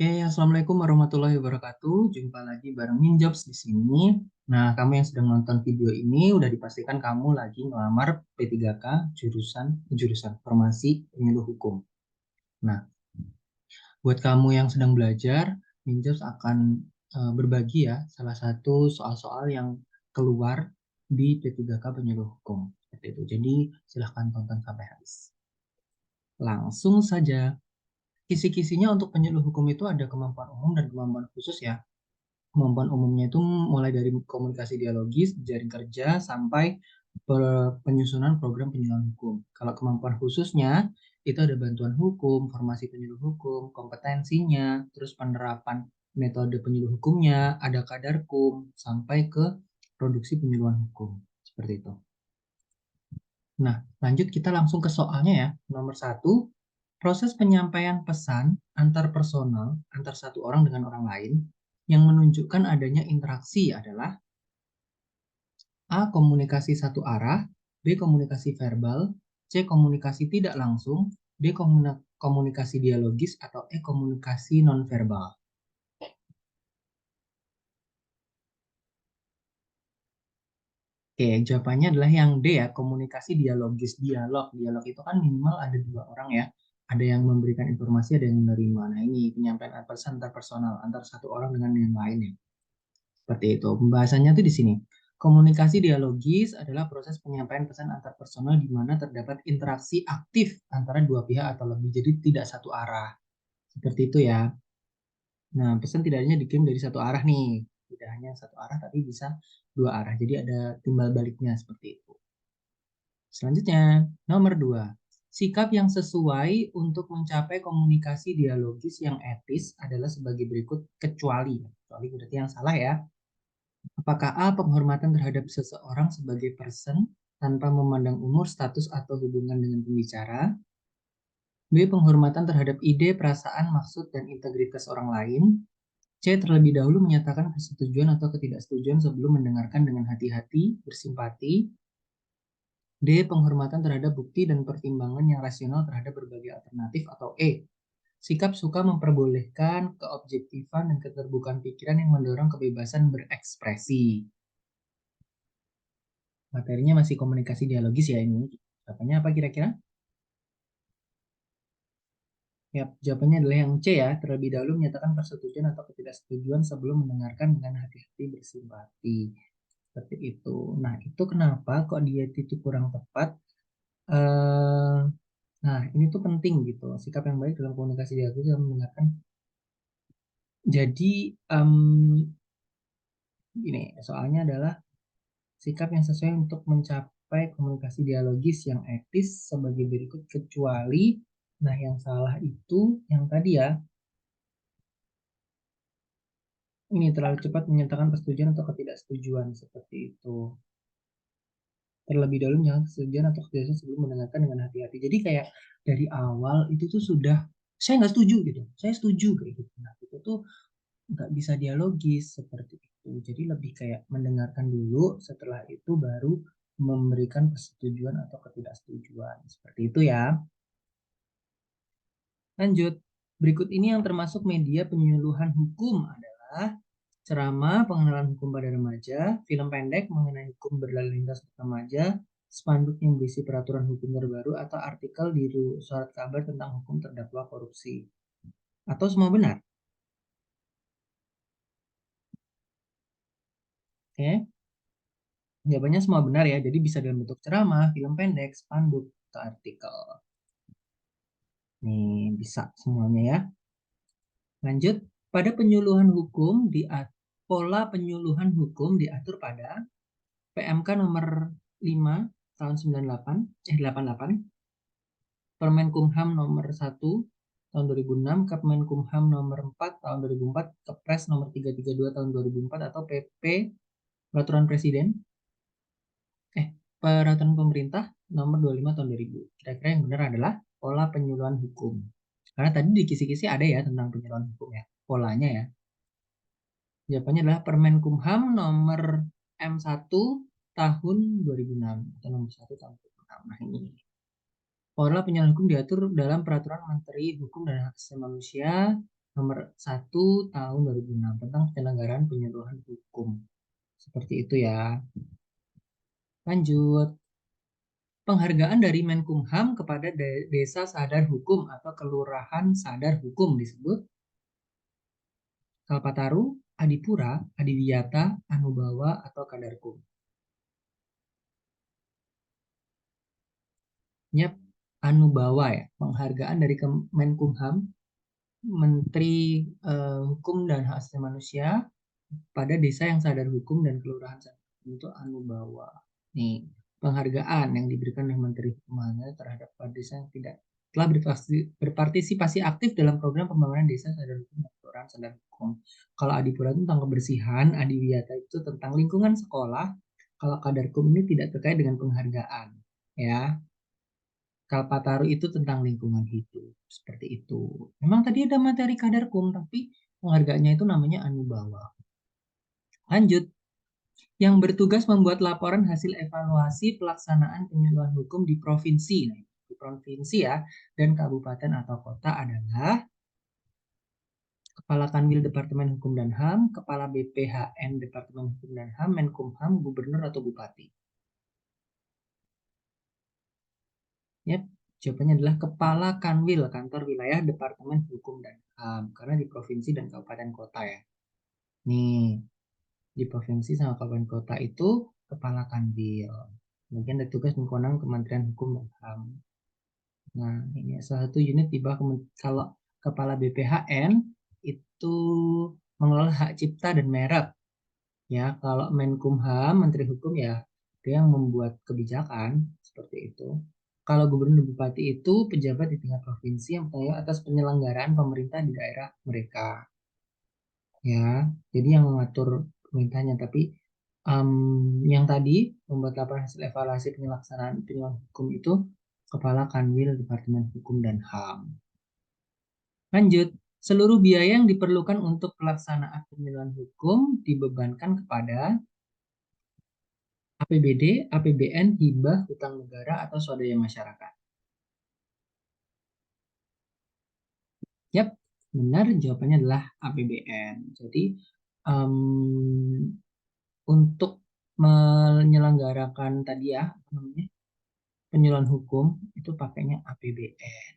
Oke, Assalamualaikum warahmatullahi wabarakatuh. Jumpa lagi bareng Minjobs di sini. Nah, kamu yang sedang nonton video ini udah dipastikan kamu lagi ngelamar P3K jurusan jurusan Farmasi Penyuluh Hukum. Nah, buat kamu yang sedang belajar, Minjobs akan berbagi ya salah satu soal-soal yang keluar di P3K Penyuluh Hukum. Seperti itu. Jadi, silahkan tonton sampai habis. Langsung saja. Kisi-kisinya untuk penyuluh hukum itu ada kemampuan umum dan kemampuan khusus ya. Kemampuan umumnya itu mulai dari komunikasi dialogis, jaring kerja, sampai penyusunan program penyuluhan hukum. Kalau kemampuan khususnya, itu ada bantuan hukum, formasi penyuluh hukum, kompetensinya, terus penerapan metode penyuluh hukumnya, ada kadarkum, sampai ke produksi penyuluhan hukum. Seperti itu. Nah, lanjut kita langsung ke soalnya ya. Nomor satu, proses penyampaian pesan antar personal, antar satu orang dengan orang lain, yang menunjukkan adanya interaksi adalah A. Komunikasi satu arah, B. Komunikasi verbal, C. Komunikasi tidak langsung, D. Komunikasi dialogis, atau E. Komunikasi nonverbal. Oke, jawabannya adalah yang D ya, komunikasi dialogis. Dialog itu kan minimal ada dua orang ya. Ada yang memberikan informasi, ada yang menerima. Nah ini penyampaian pesan antar personal, antar satu orang dengan yang lain ya. Seperti itu. Pembahasannya tuh di sini. Komunikasi dialogis adalah proses penyampaian pesan antar personal di mana terdapat interaksi aktif antara dua pihak atau lebih. Jadi tidak satu arah. Seperti itu ya. Nah, pesan tidak hanya dikirim dari satu arah nih. Tidak hanya satu arah, tapi bisa dua arah. Jadi ada timbal baliknya seperti itu. Selanjutnya, nomor dua. Sikap yang sesuai untuk mencapai komunikasi dialogis yang etis adalah sebagai berikut kecuali. Kecuali berarti yang salah ya. Apakah A. Penghormatan terhadap seseorang sebagai person tanpa memandang umur, status, atau hubungan dengan pembicara. B. Penghormatan terhadap ide, perasaan, maksud, dan integritas orang lain. C. Terlebih dahulu menyatakan persetujuan atau ketidaksetujuan sebelum mendengarkan dengan hati-hati, bersimpati. D. Penghormatan terhadap bukti dan pertimbangan yang rasional terhadap berbagai alternatif, atau E. Sikap suka memperbolehkan keobjektifan dan keterbukaan pikiran yang mendorong kebebasan berekspresi. Materinya masih komunikasi dialogis ya ini. Jawabannya apa kira-kira? Ya, jawabannya adalah yang C ya. Terlebih dahulu menyatakan persetujuan atau ketidaksetujuan sebelum mendengarkan dengan hati-hati bersimpati. Seperti itu. Nah, itu kenapa kok dia itu kurang tepat? Eh, nah, ini tuh penting gitu. Sikap yang baik dalam komunikasi dialogis dalam mendengarkan. Jadi, ini soalnya adalah sikap yang sesuai untuk mencapai komunikasi dialogis yang etis sebagai berikut kecuali, nah yang salah itu yang tadi ya, ini terlalu cepat menyatakan persetujuan atau ketidaksetujuan seperti itu. Terlebih dahulu menyatakan persetujuan atau ketidaksetujuan sebelum mendengarkan dengan hati-hati. Jadi kayak dari awal itu tuh sudah saya nggak setuju gitu, saya setuju kayak gitu. Nah itu tuh nggak bisa dialogis seperti itu. Jadi lebih kayak mendengarkan dulu, setelah itu baru memberikan persetujuan atau ketidaksetujuan. Seperti itu ya. Lanjut. Berikut ini yang termasuk media penyuluhan hukum adalah ceramah pengenalan hukum pada remaja, film pendek mengenai hukum berlalu lintas remaja, spanduk yang berisi peraturan hukum terbaru, atau artikel di surat kabar tentang hukum terdakwa korupsi. Atau semua benar? Oke. Jawabannya semua benar ya. Jadi bisa dalam bentuk ceramah, film pendek, spanduk, atau artikel. Nih, bisa semuanya ya. Lanjut, pada penyuluhan hukum pola penyuluhan hukum diatur pada PMK nomor 5 tahun 88, Permenkumham nomor 1 tahun 2006, Kemenkumham nomor 4 tahun 2004, Kepres nomor 332 tahun 2004, atau PP Peraturan Presiden Peraturan Pemerintah nomor 25 tahun 2000. Kira-kira yang benar adalah pola penyuluhan hukum. Karena tadi di kisi-kisi ada ya tentang penyuluhan hukum ya, polanya ya. Jawabannya adalah Permenkumham nomor M1 tahun 2006 atau nomor 1 tahun 2006. Nah ini. Pola penyuluhan hukum diatur dalam Peraturan Menteri Hukum dan Hak Asasi Manusia nomor 1 tahun 2006 tentang penyelenggaraan penyuluhan hukum. Seperti itu ya. Lanjut. Penghargaan dari Menkumham kepada desa sadar hukum atau kelurahan sadar hukum disebut Kalpataru, Adipura, Adiwiyata, Anubawa, atau Kadarkum. Yap, Anubawa ya. Penghargaan dari Menkumham, Menteri Hukum dan Hak Asasi Manusia pada desa yang sadar hukum dan kelurahan sadar hukum itu Anubawa. Nih, penghargaan yang diberikan oleh Menteri Hukum terhadap desa yang tidak telah berpartisipasi aktif dalam program pembangunan desa sadar hukum dan kelurahan sadar hukum. Kalau Adipura itu tentang kebersihan, Adiwiyata itu tentang lingkungan sekolah. Kalau Kadarkum ini tidak terkait dengan penghargaan, ya. Kalpataru itu tentang lingkungan hidup, seperti itu. Memang tadi ada materi Kadarkum, tapi penghargaannya itu namanya Anubawa. Lanjut, yang bertugas membuat laporan hasil evaluasi pelaksanaan penyuluhan hukum di provinsi. Nah, di provinsi ya, dan kabupaten atau kota adalah Kepala Kanwil Departemen Hukum dan HAM, Kepala BPHN Departemen Hukum dan HAM, Menkumham, Gubernur atau Bupati. Yap, jawabannya adalah Kepala Kanwil, Kantor Wilayah Departemen Hukum dan HAM, karena di provinsi dan kabupaten kota ya. Nih, di provinsi sama kabupaten kota itu Kepala Kanwil. Kemudian ada tugas dan kewenangan Kementerian Hukum dan HAM. Nah, ini salah satu unit di bawah kalau Kepala BPHN itu mengelola hak cipta dan merek. Ya, kalau Menkumham, Menteri Hukum ya, dia yang membuat kebijakan seperti itu. Kalau Gubernur Bupati itu pejabat di tingkat provinsi yang bertanggung atas penyelenggaraan pemerintah di daerah mereka. Ya, jadi yang mengatur pemerintahnya. Tapi yang tadi membuat laporan hasil evaluasi penyelenggaraan penyuluhan hukum itu Kepala Kanwil Departemen Hukum dan HAM. Lanjut, seluruh biaya yang diperlukan untuk pelaksanaan penyuluhan hukum dibebankan kepada APBD, APBN, hibah, hutang negara, atau swadaya masyarakat. Yap, benar jawabannya adalah APBN. Jadi, untuk menyelenggarakan tadi ya, namanya, penyuluhan hukum, itu pakainya APBN.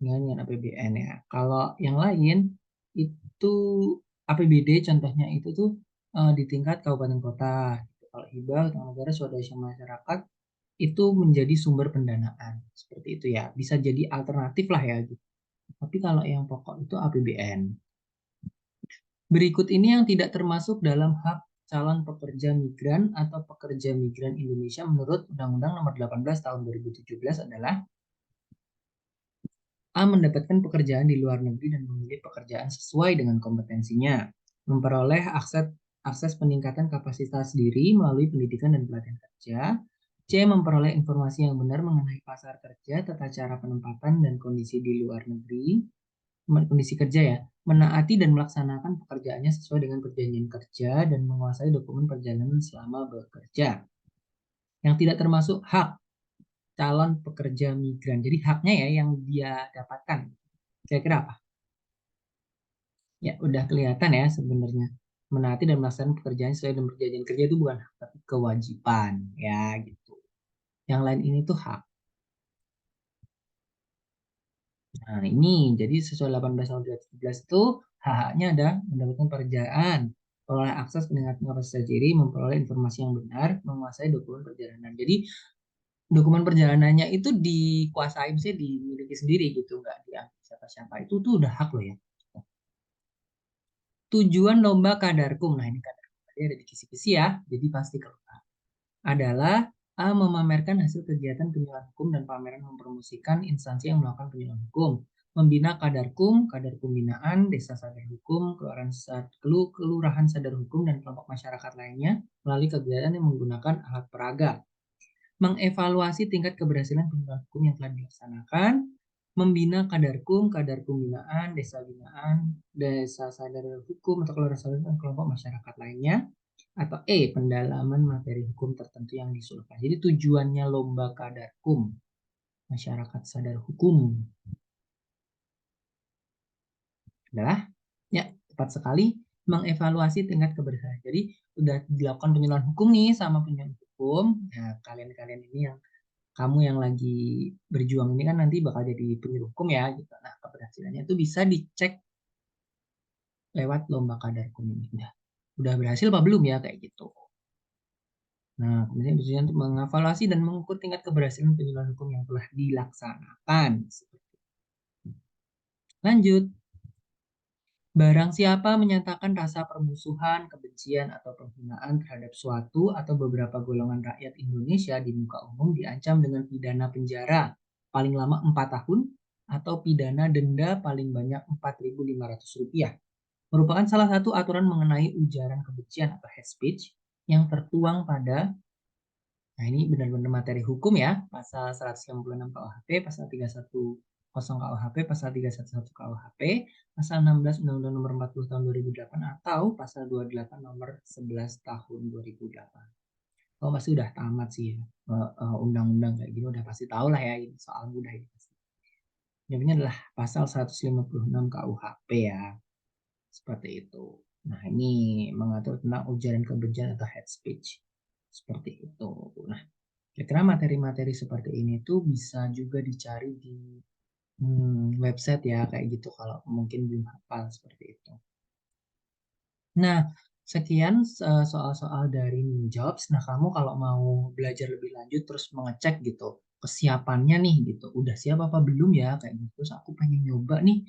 Dengan APBN ya. Kalau yang lain, itu APBD contohnya itu tuh di tingkat kabupaten kota. Kalau hibah, hutang negara, swadaya masyarakat, itu menjadi sumber pendanaan seperti itu ya, bisa jadi alternatif lah ya gitu. Tapi kalau yang pokok itu APBN. Berikut ini yang tidak termasuk dalam hak calon pekerja migran atau pekerja migran Indonesia menurut Undang-Undang Nomor 18 Tahun 2017 adalah A. Mendapatkan pekerjaan di luar negeri dan memilih pekerjaan sesuai dengan kompetensinya, memperoleh akses peningkatan kapasitas diri melalui pendidikan dan pelatihan kerja. C. Memperoleh informasi yang benar mengenai pasar kerja, tata cara penempatan, dan kondisi di luar negeri, kondisi kerja ya, menaati dan melaksanakan pekerjaannya sesuai dengan perjanjian kerja, dan menguasai dokumen perjalanan selama bekerja. Yang tidak termasuk hak calon pekerja migran. Jadi haknya ya yang dia dapatkan. Kira-kira apa? Ya, udah kelihatan ya sebenarnya. Menaati dan melaksanakan pekerjaan sesuai dengan perjanjian kerja itu bukan hak, tapi kewajiban. Ya, gitu. Yang lain ini tuh hak. Nah, ini jadi sesuai 18 tahun 2017 itu hak-haknya ada mendapatkan pekerjaan, memperoleh akses peningkatan kapasitas diri, memperoleh informasi yang benar, menguasai dokumen perjalanan. Jadi dokumen perjalanannya itu dikuasai, misalnya dimiliki sendiri gitu, nggak diambil siapa-siapa. Itu tuh udah hak loh ya. Tujuan lomba Kadarkum, nah ini Kadarkum tadi ada di kisi-kisi ya, jadi pasti keluar. Adalah A. Memamerkan hasil kegiatan penyuluhan hukum dan pameran mempromosikan instansi yang melakukan penyuluhan hukum. Membina Kadarkum, Kadarkum binaan, desa sadar hukum, kelurahan sadar hukum, dan kelompok masyarakat lainnya melalui kegiatan yang menggunakan alat peraga. Mengevaluasi tingkat keberhasilan penyuluhan hukum yang telah dilaksanakan, membina kadarkum, kadarkum binaan, desa sadar hukum atau kelurahan sadar hukum, kelompok masyarakat lainnya, atau E. Pendalaman materi hukum tertentu yang diusulkan. Jadi tujuannya lomba kadarkum, masyarakat sadar hukum. adalah, ya tepat sekali, mengevaluasi tingkat keberhasilan. Jadi udah dilakukan penyuluhan hukum nih sama penyuluh hukum. Nah, kalian-kalian ini yang kamu yang lagi berjuang ini kan nanti bakal jadi penyuluh hukum ya gitu. Nah, keberhasilannya itu bisa dicek lewat lomba kadar hukum ini. Udah berhasil apa belum ya kayak gitu. Nah, kemudian biasanya untuk mengevaluasi dan mengukur tingkat keberhasilan penyuluhan hukum yang telah dilaksanakan. Lanjut. Barang siapa menyatakan rasa permusuhan, kebencian, atau penghinaan terhadap suatu atau beberapa golongan rakyat Indonesia di muka umum diancam dengan pidana penjara paling lama 4 tahun atau pidana denda paling banyak Rp4.500, merupakan salah satu aturan mengenai ujaran kebencian atau hate speech yang tertuang pada, nah ini benar-benar materi hukum ya, pasal 156 KUHP, pasal 310 KUHP, pasal 311 KUHP, pasal 16 Undang-Undang Nomor 40 Tahun 2008 atau pasal 28 Nomor 11 Tahun 2008. Oh, pasti udah tamat sih ya. Undang-undang kayak gini udah pasti tahu lah ya, ini soal mudah ini pasti. Jawabnya adalah pasal 156 KUHP ya. Seperti itu. Nah, ini mengatur tentang ujaran kebencian atau hate speech. Seperti itu. Nah, kira-kira materi-materi seperti ini tuh bisa juga dicari di website ya, kayak gitu kalau mungkin belum hafal seperti itu. Nah, sekian soal-soal dari Minjobs. Nah, kamu kalau mau belajar lebih lanjut terus mengecek gitu kesiapannya nih gitu. Udah siap apa belum ya kayak gitu. Terus aku pengen nyoba nih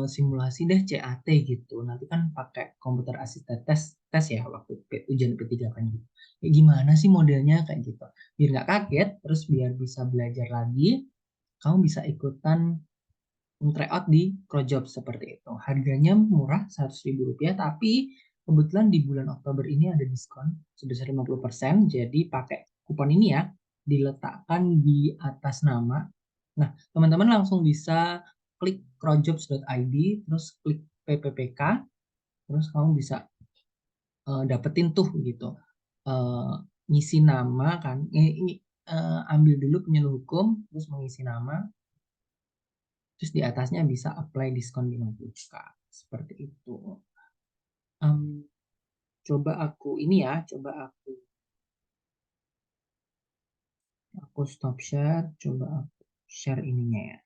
simulasi deh CAT gitu. Nanti kan pakai komputer asisten tes tes ya waktu ujian P3 kan gitu. Ya, gimana sih modelnya kayak gitu. Biar nggak kaget, terus biar bisa belajar lagi, kamu bisa ikutan tryout di Projob seperti itu. Harganya murah Rp100.000, tapi kebetulan di bulan Oktober ini ada diskon sebesar 50%. Jadi pakai kupon ini ya, diletakkan di atas nama. Nah, teman-teman langsung bisa klik projobs.id, terus klik PPPK, terus kamu bisa dapetin tuh gitu. Ngisi nama kan, ambil dulu penyuluh hukum, terus mengisi nama, terus di atasnya bisa apply diskon 50K. Seperti itu. Um, coba aku ini ya, coba aku stop share, coba aku share ininya ya.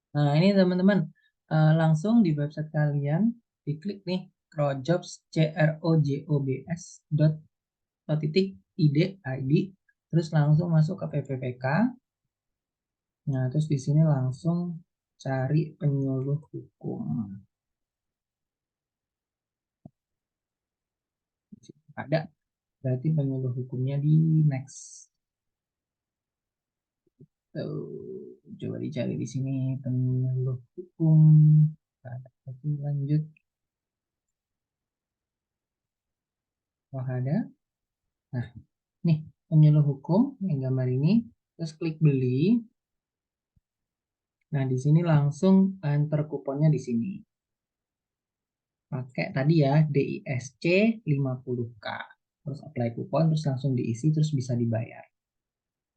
Nah, ini teman-teman, langsung di website kalian diklik nih crojobs id, terus langsung masuk ke PPPK. Nah, terus di sini langsung cari penyuluh hukum. Ada, berarti penyuluh hukumnya di next. Tuh, coba dicari di sini penyuluh hukum. Oke, lanjut. Oh, ada. Nah, nih penyuluh hukum yang gambar ini. Terus klik beli. Nah, di sini langsung enter kuponnya di sini. Pakai tadi ya, DISC 50K. Terus apply kupon, terus langsung diisi, terus bisa dibayar.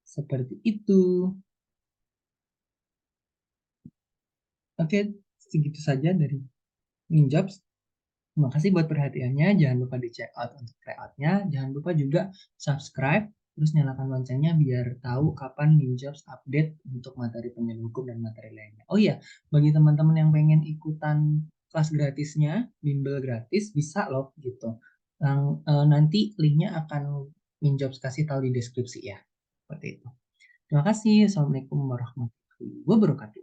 Seperti itu. Oke, segitu saja dari Minjobs. Terima kasih buat perhatiannya. Jangan lupa di check out untuk tryoutnya. Jangan lupa juga subscribe. Terus nyalakan loncengnya biar tahu kapan Minjobs update untuk materi penyuluh hukum dan materi lainnya. Oh iya, bagi teman-teman yang pengen ikutan kelas gratisnya, bimbel gratis, bisa loh gitu. Nanti linknya akan Minjobs kasih tahu di deskripsi ya. Seperti itu. Terima kasih. Assalamualaikum warahmatullahi wabarakatuh.